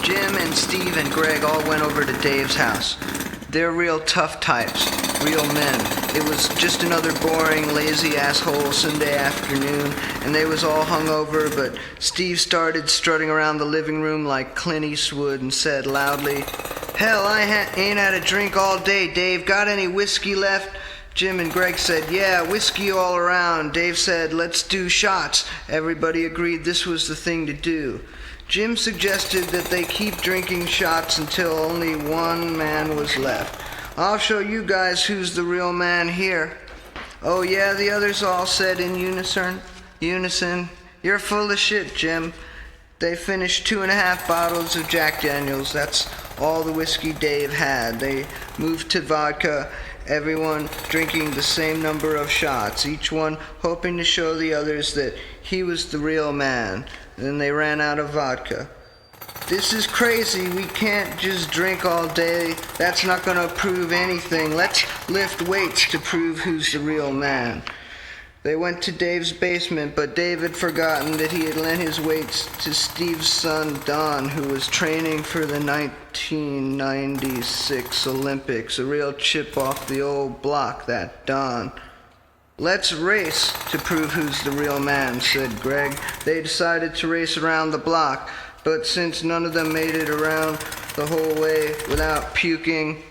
Jim and Steve and Greg all went over to Dave's house. They're real tough types, real men. It was just another boring, lazy asshole Sunday afternoon, and they was all hungover, but Steve started strutting around the living room like Clint Eastwood and said loudly, "Hell, I ain't had a drink all day, Dave. Got any whiskey left?" Jim and Greg said, "Yeah, whiskey all around." Dave said, "Let's do shots." Everybody agreed this was the thing to do. Jim suggested that they keep drinking shots until only one man was left. "I'll show you guys who's the real man here." "Oh yeah," the others all said in unison. "You're full of shit, Jim." They finished 2.5 bottles of Jack Daniels. That's all the whiskey Dave had. They moved to vodka, everyone drinking the same number of shots, each one hoping to show the others that he was the real man. Then they ran out of vodka. "This is crazy. We can't just drink all day. That's not going to prove anything. Let's lift weights to prove who's the real man." They went to Dave's basement, but Dave had forgotten that he had lent his weights to Steve's son, Don, who was training for the 1996 Olympics, a real chip off the old block, that Don. "Let's race to prove who's the real man," said Greg. They decided to race around the block, but since none of them made it around the whole way without puking,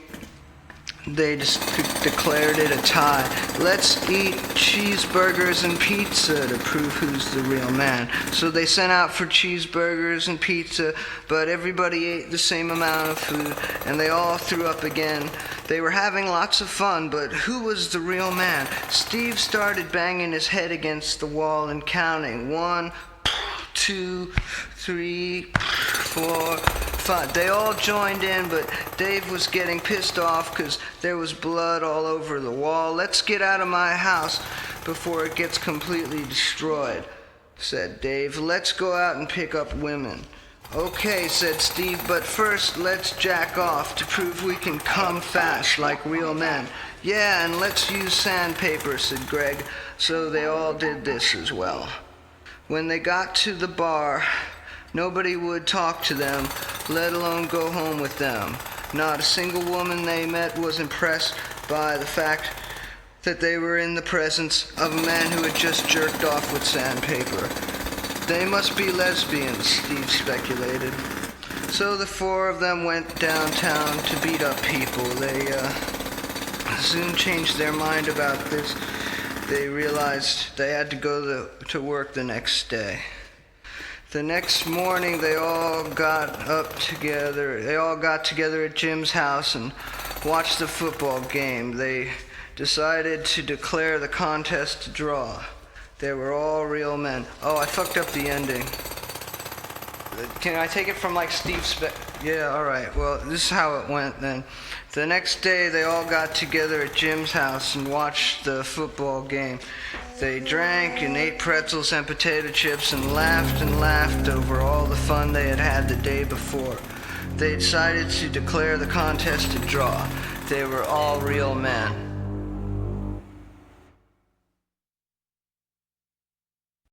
they just declared it a tie. "Let's eat cheeseburgers and pizza to prove who's the real man." So they sent out for cheeseburgers and pizza, but everybody ate the same amount of food, and they all threw up again. They were having lots of fun, but who was the real man? Steve started banging his head against the wall and counting. 1, 2, 3, 4, 5. They all joined in, but Dave was getting pissed off because there was blood all over the wall. "Let's get out of my house before it gets completely destroyed," said Dave. "Let's go out and pick up women." "Okay," said Steve, "but first let's jack off to prove we can come fast like real men." "Yeah, and let's use sandpaper," said Greg. So they all did this as well. When they got to the bar, nobody would talk to them, let alone go home with them. Not a single woman they met was impressed by the fact that they were in the presence of a man who had just jerked off with sandpaper. "They must be lesbians," Steve speculated. So the 4 of them went downtown to beat up people. They soon changed their mind about this. They realized they had to go to work the next day. The next morning, they all got together at Jim's house and watched the football game. They decided to declare the contest a draw. They were all real men. Oh, I fucked up the ending. Can I take it from like Steve's Yeah, all right. Well, this is how it went then. The next day, they all got together at Jim's house and watched the football game. They drank and ate pretzels and potato chips and laughed over all the fun they had had the day before. They decided to declare the contest a draw. They were all real men.